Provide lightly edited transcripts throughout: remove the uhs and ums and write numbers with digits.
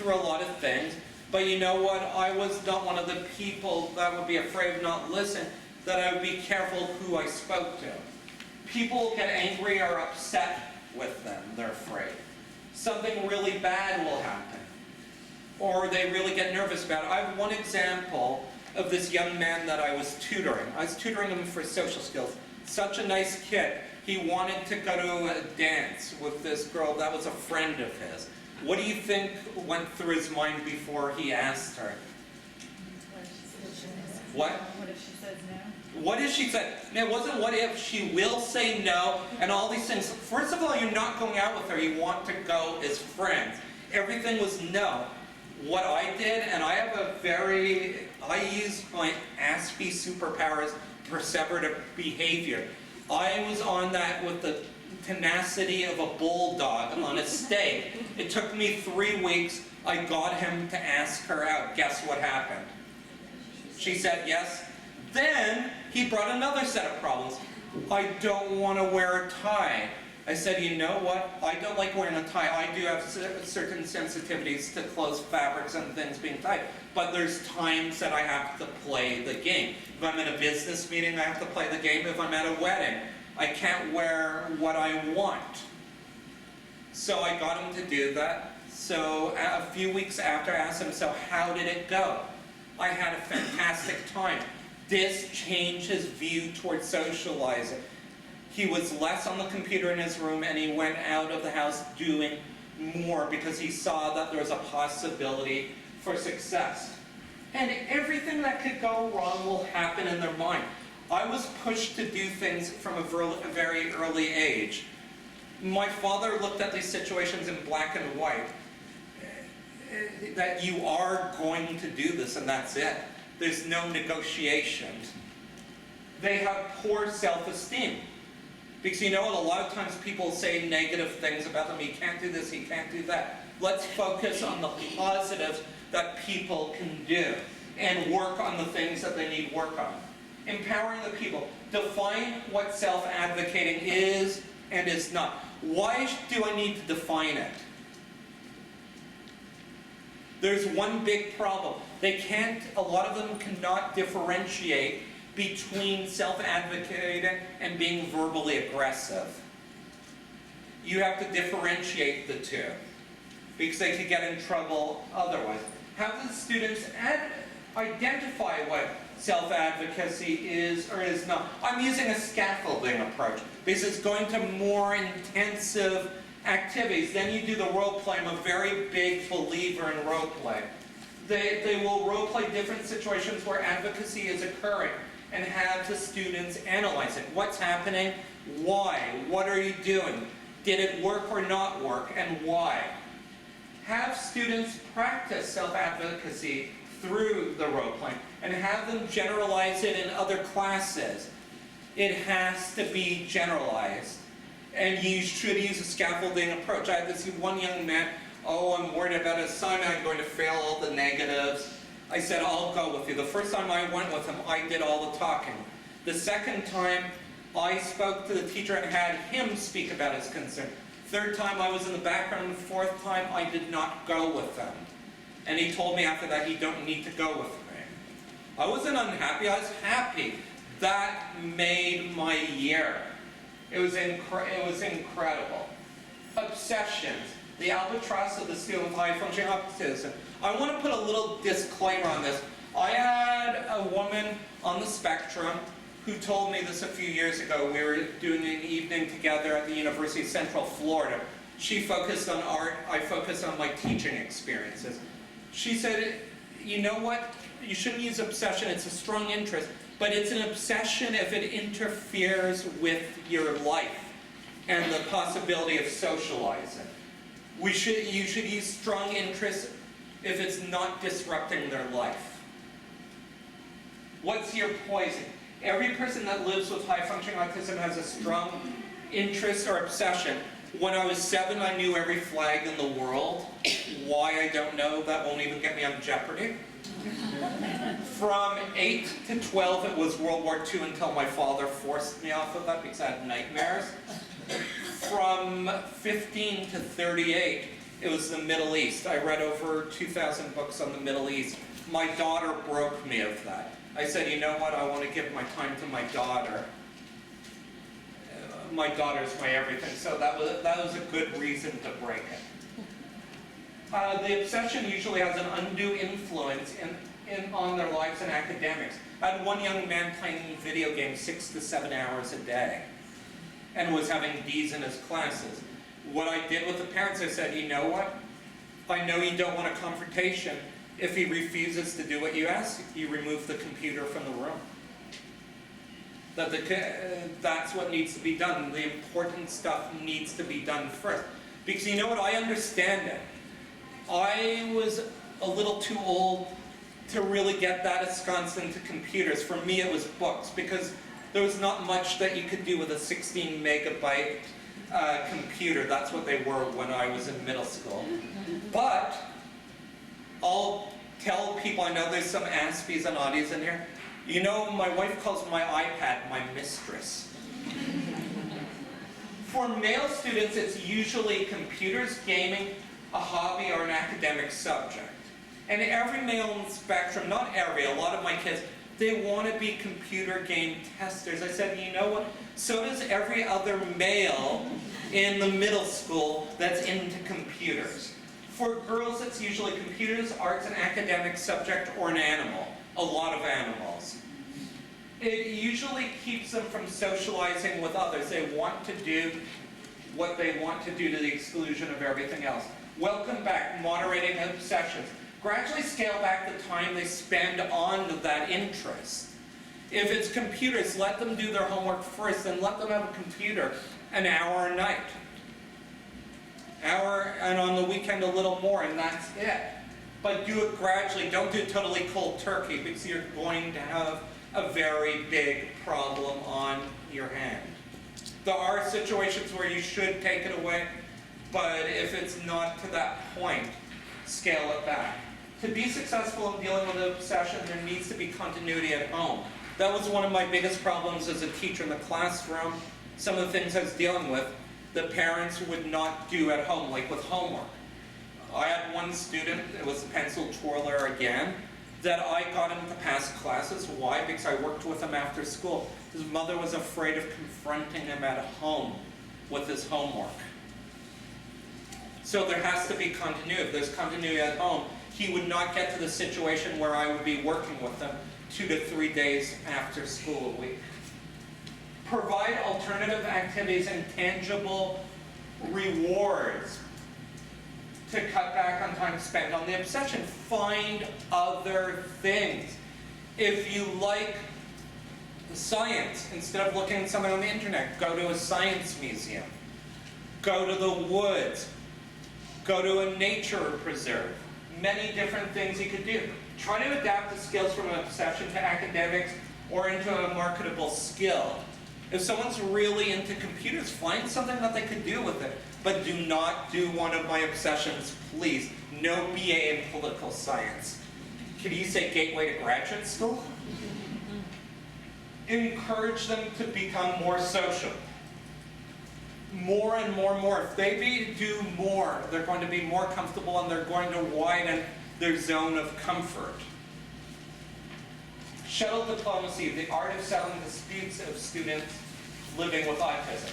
through a lot of things, but you know what? I was not one of the people that would be afraid of not listening, that I would be careful who I spoke to. People get angry or upset with them, they're afraid. Something really bad will happen, or they really get nervous about it. I have one example of this young man that I was tutoring. I was tutoring him for social skills. Such a nice kid. He wanted to go to a dance with this girl that was a friend of his. What do you think went through his mind before he asked her? What? What if she says no? What if she said, no, it wasn't what if, she will say no, and all these things. First of all, you're not going out with her, you want to go as friends. Everything was no. What I did, and I use my auspices superpowers, perseverative behavior. I was on that with the tenacity of a bulldog on a stake. It took me 3 weeks. I got him to ask her out. Guess what happened? She said yes. Then he brought another set of problems. I don't want to wear a tie. I said, you know what? I don't like wearing a tie. I do have certain sensitivities to clothes, fabrics, and things being tied. But there's times that I have to play the game. If I'm in a business meeting, I have to play the game. If I'm at a wedding, I can't wear what I want. So I got him to do that. So a few weeks after, I asked him, so how did it go? I had a fantastic time. This changed his view towards socializing. He was less on the computer in his room, and he went out of the house doing more because he saw that there was a possibility for success. And everything that could go wrong will happen in their mind. I was pushed to do things from a very early age. My father looked at these situations in black and white. That you are going to do this, and that's it. There's no negotiations. They have poor self-esteem. Because you know what, a lot of times people say negative things about them. He can't do this, he can't do that. Let's focus on the positives that people can do and work on the things that they need work on. Empowering the people. Define what self-advocating is and is not. Why do I need to define it? There's one big problem. A lot of them cannot differentiate between self-advocating and being verbally aggressive. You have to differentiate the two because they could get in trouble otherwise. Have the students identify what self-advocacy is or is not. I'm using a scaffolding approach because it's going to more intensive activities. Then you do the role play. I'm a very big believer in role play. They will role play different situations where advocacy is occurring and have the students analyze it. What's happening? Why? What are you doing? Did it work or not work? And why? Have students practice self-advocacy through the role play and have them generalize it in other classes. It has to be generalized. And you should use a scaffolding approach. I had this one young man, I'm worried about his assignment, I'm going to fail all the negatives. I said, I'll go with you. The first time I went with him, I did all the talking. The second time, I spoke to the teacher and had him speak about his concern. Third time, I was in the background. The fourth time, I did not go with him. And he told me after that, he don't need to go with me. I wasn't unhappy, I was happy. That made my year. It was incredible. Obsessions. The albatross of the student with high functioning autism. I want to put a little disclaimer on this. I had a woman on the spectrum who told me this a few years ago. We were doing an evening together at the University of Central Florida. She focused on art, I focused on my teaching experiences. She said, you know what, you shouldn't use obsession, it's a strong interest, but it's an obsession if it interferes with your life and the possibility of socializing. You should use strong interest if it's not disrupting their life. What's your poison? Every person that lives with high-functioning autism has a strong interest or obsession. When I was 7, I knew every flag in the world. Why, I don't know. That won't even get me on Jeopardy. From 8 to 12, it was World War II until my father forced me off of that because I had nightmares. From 15 to 38, It was the Middle East. I read over 2,000 books on the Middle East. My daughter broke me of that. I said, you know what, I want to give my time to my daughter. My daughter's my everything, so that was a good reason to break it. The obsession usually has an undue influence on their lives and academics. I had one young man playing video games 6 to 7 hours a day and was having D's in his classes. What I did with the parents, I said, you know what? I know you don't want a confrontation. If he refuses to do what you ask, you remove the computer from the room. That's what needs to be done. The important stuff needs to be done first. Because you know what? I understand it. I was a little too old to really get that ensconced into computers. For me, it was books, because there was not much that you could do with a 16 megabyte computer. That's what they were when I was in middle school. But I'll tell people, I know there's some Auspices and Audis in here. You know, my wife calls my iPad my mistress. For male students, it's usually computers, gaming, a hobby, or an academic subject. And every male on the spectrum, not every, a lot of my kids, they want to be computer game testers. I said, you know what? So does every other male in the middle school that's into computers. For girls, it's usually computers, arts, an academic subject, or an animal. A lot of animals. It usually keeps them from socializing with others. They want to do what they want to do to the exclusion of everything else. Welcome back, moderating obsessions. Gradually scale back the time they spend on that interest. If it's computers, let them do their homework first, and let them have a computer an hour a night. Hour, and on the weekend a little more, and that's it. But do it gradually. Don't do it totally cold turkey, because you're going to have a very big problem on your hand. There are situations where you should take it away, but if it's not to that point, scale it back. To be successful in dealing with an obsession, there needs to be continuity at home. That was one of my biggest problems as a teacher in the classroom. Some of the things I was dealing with, the parents would not do at home, like with homework. I had one student, it was a pencil twirler again, that I got him to pass classes. Why? Because I worked with him after school. His mother was afraid of confronting him at home with his homework. So there has to be continuity. If there's continuity at home, he would not get to the situation where I would be working with him 2 to 3 days after school a week. Provide alternative activities and tangible rewards to cut back on time spent on the obsession. Find other things. If you like science, instead of looking at something on the internet, go to a science museum. Go to the woods. Go to a nature preserve. Many different things you could do. Try to adapt the skills from an obsession to academics or into a marketable skill. If someone's really into computers, find something that they could do with it. But do not do one of my obsessions, please. No BA in political science. Can you say gateway to graduate school? Encourage them to become more social. More and more and more. If they do more, they're going to be more comfortable and they're going to widen their zone of comfort. Shuttle diplomacy, the art of settling disputes of students living with autism.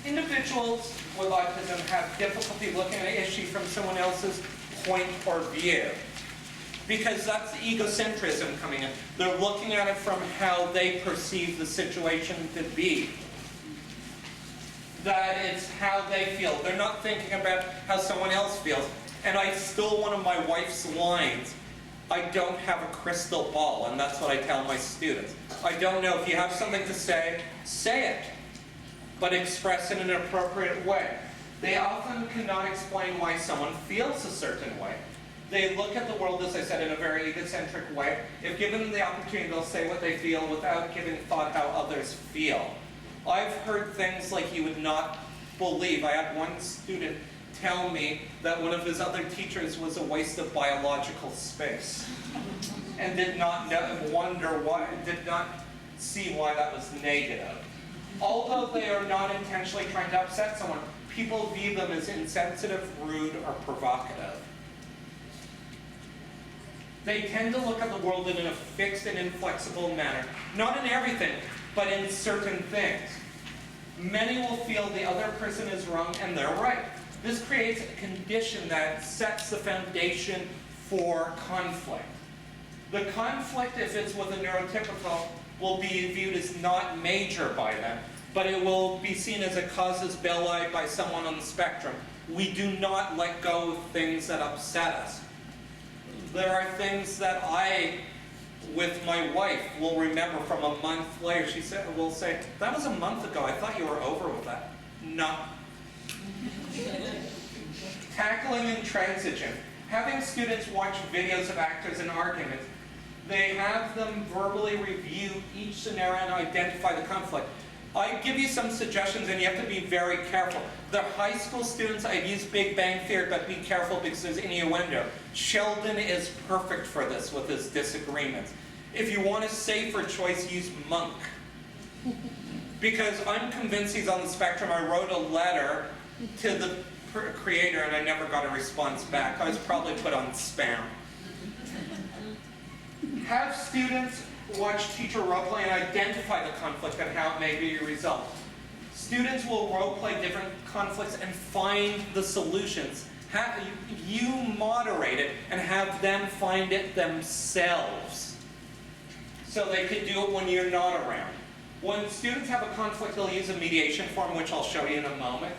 Individuals with autism have difficulty looking at an issue from someone else's point or view, because that's the egocentrism coming in. They're looking at it from how they perceive the situation to be. That it's how they feel. They're not thinking about how someone else feels. And I stole one of my wife's lines. I don't have a crystal ball, and that's what I tell my students. I don't know. If you have something to say it, but express it in an appropriate way. They often cannot explain why someone feels a certain way. They look at the world, as I said, in a very egocentric way. If given the opportunity, they'll say what they feel without giving thought how others feel. I've heard things like you would not believe. I had one student tell me that one of his other teachers was a waste of biological space, and did not wonder why, did not see why that was negative. Although they are not intentionally trying to upset someone, people view them as insensitive, rude, or provocative. They tend to look at the world in a fixed and inflexible manner. Not in everything, but in certain things. Many will feel the other person is wrong and they're right. This creates a condition that sets the foundation for conflict. The conflict, if it's with a neurotypical, will be viewed as not major by them, but it will be seen as a casus belli by someone on the spectrum. We do not let go of things that upset us. There are things that I, with my wife, will remember from a month later. She will say, that was a month ago, I thought you were over with that. No. Tackling intransigence. Having students watch videos of actors in arguments, they have them verbally review each scenario and identify the conflict. I give you some suggestions and you have to be very careful. The high school students, I've used Big Bang Theory, but be careful because there's innuendo. Sheldon is perfect for this with his disagreements. If you want a safer choice, use Monk. Because I'm convinced he's on the spectrum. I wrote a letter to the creator and I never got a response back. I was probably put on spam. Have students watch teacher roleplay and identify the conflict and how it may be resolved. Students will roleplay different conflicts and find the solutions. You moderate it and have them find it themselves. So they could do it when you're not around. When students have a conflict, they'll use a mediation form, which I'll show you in a moment,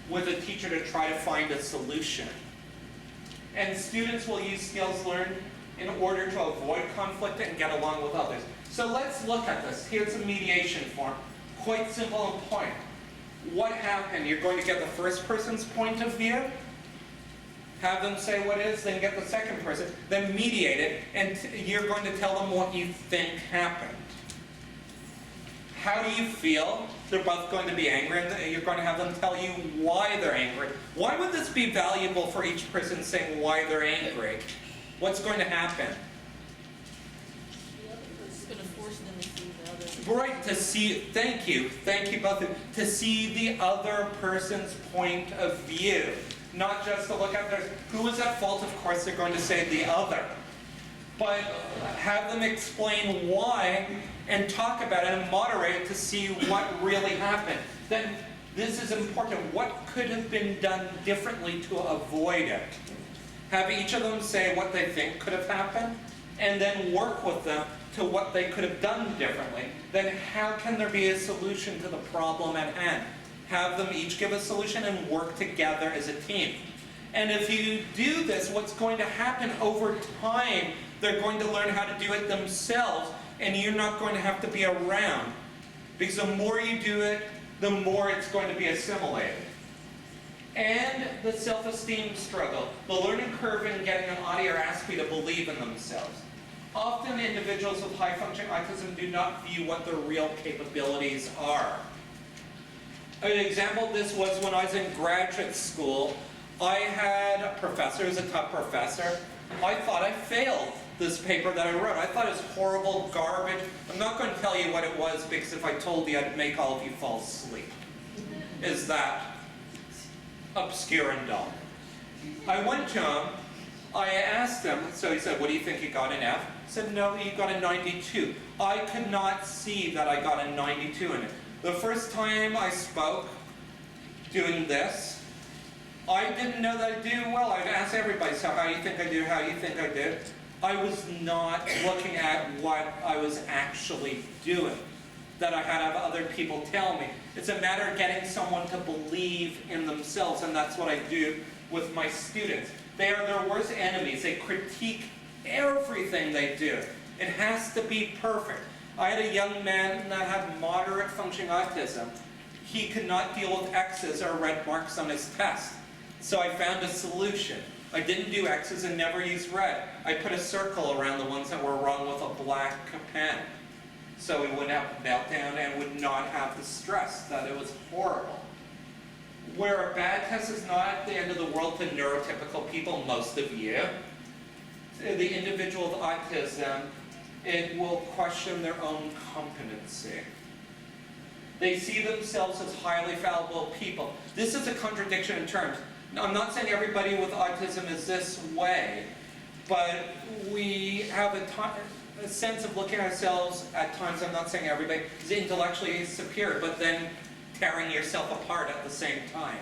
with a teacher to try to find a solution. And students will use skills learned in order to avoid conflict and get along with others. So let's look at this. Here's a mediation form. Quite simple and point. What happened? You're going to get the first person's point of view, have them say what it is, then get the second person, then mediate it, and you're going to tell them what you think happened. How do you feel? They're both going to be angry, and you're going to have them tell you why they're angry. Why would this be valuable for each person saying why they're angry? What's going to happen? It's going to force them to see the other. Right, to see, thank you both, to see the other person's point of view. Not just to look at theirs. Who was at fault? Of course, they're going to say the other. But have them explain why and talk about it and moderate it to see what really happened. Then this is important. What could have been done differently to avoid it? Have each of them say what they think could have happened, and then work with them to what they could have done differently. Then how can there be a solution to the problem at hand? Have them each give a solution and work together as a team. And if you do this, what's going to happen over time, they're going to learn how to do it themselves, and you're not going to have to be around. Because the more you do it, the more it's going to be assimilated. And the self-esteem struggle. The learning curve in getting an Audi or ASPE to believe in themselves. Often individuals with high-functioning autism do not view what their real capabilities are. An example of this was when I was in graduate school. I had a professor who was a tough professor. I thought I failed this paper that I wrote. I thought it was horrible, garbage. I'm not going to tell you what it was because if I told you, I'd make all of you fall asleep. Is that obscure and dull? I went to him, I asked him, so he said, what do you think you got an F? I said, no, you got a 92. I could not see that I got a 92 in it. The first time I spoke doing this, I didn't know that I'd do well. I'd ask everybody, so how do you think I do, how do you think I did? I was not looking at what I was actually doing, that I had to have other people tell me. It's a matter of getting someone to believe in themselves, and that's what I do with my students. They are their worst enemies. They critique everything they do. It has to be perfect. I had a young man that had moderate functioning autism. He could not deal with X's or red marks on his test. So I found a solution. I didn't do X's and never used red. I put a circle around the ones that were wrong with a black pen. So he wouldn't have a meltdown and would not have the stress that it was horrible. Where a bad test is not the end of the world to neurotypical people, most of you. The individual with autism, it will question their own competency. They see themselves as highly fallible people. This is a contradiction in terms. Now, I'm not saying everybody with autism is this way, but we have a sense of looking at ourselves at times, I'm not saying everybody, is intellectually superior, but then tearing yourself apart at the same time.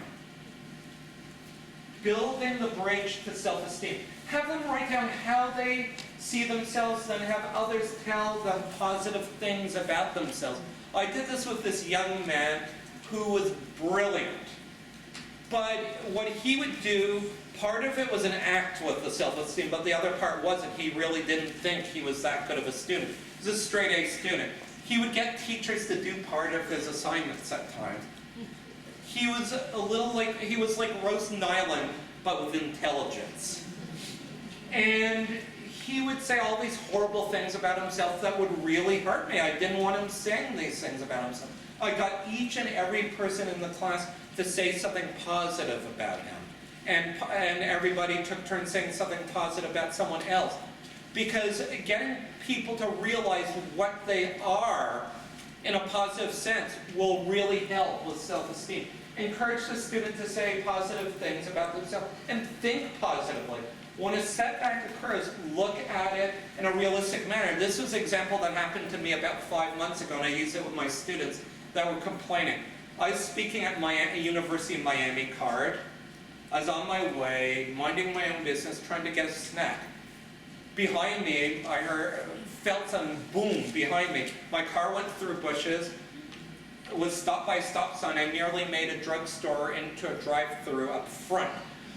Building the bridge to self-esteem. Have them write down how they see themselves, then have others tell them positive things about themselves. I did this with this young man who was brilliant. But what he would do, part of it was an act with the self-esteem, but the other part wasn't. He really didn't think he was that good of a student. He was a straight A student. He would get teachers to do part of his assignments at times. He was he was like Rose Nyland, but with intelligence. And he would say all these horrible things about himself that would really hurt me. I didn't want him saying these things about himself. I got each and every person in the class to say something positive about him. And everybody took turns saying something positive about someone else. Because getting people to realize what they are in a positive sense will really help with self-esteem. Encourage the student to say positive things about themselves and think positively. When a setback occurs, look at it in a realistic manner. This was an example that happened to me about 5 months ago, and I used it with my students that were complaining. I was speaking at University of Miami CARD. I was on my way, minding my own business, trying to get a snack. Behind me, I felt some boom behind me. My car went through bushes, was stopped by a stop sign. I nearly made a drugstore into a drive-through up front.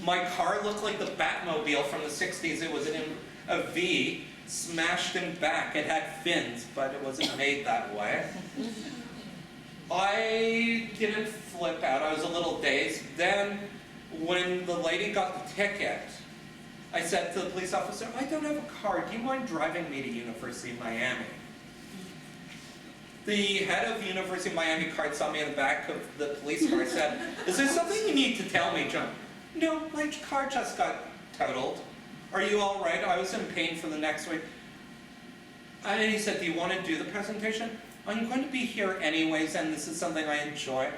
My car looked like the Batmobile from the 60s. It was in a V, smashed in back. It had fins, but it wasn't made that way. I didn't flip out. I was a little dazed. Then, when the lady got the ticket, I said to the police officer, I don't have a car. Do you mind driving me to University of Miami? The head of University of Miami CARD saw me in the back of the police car and said, is there something you need to tell me, John? No, my car just got totaled. Are you all right? I was in pain for the next week. And he said, do you want to do the presentation? I'm going to be here anyways, and this is something I enjoy.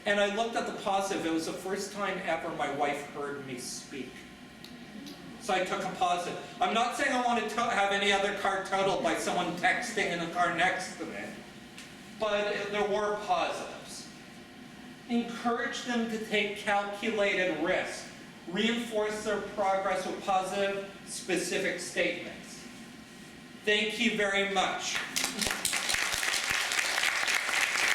And I looked at the positive. It was the first time ever my wife heard me speak. So I took a positive. I'm not saying I want to have any other car totaled by someone texting in the car next to me. But there were positives. Encourage them to take calculated risks. Reinforce their progress with positive, specific statements. Thank you very much.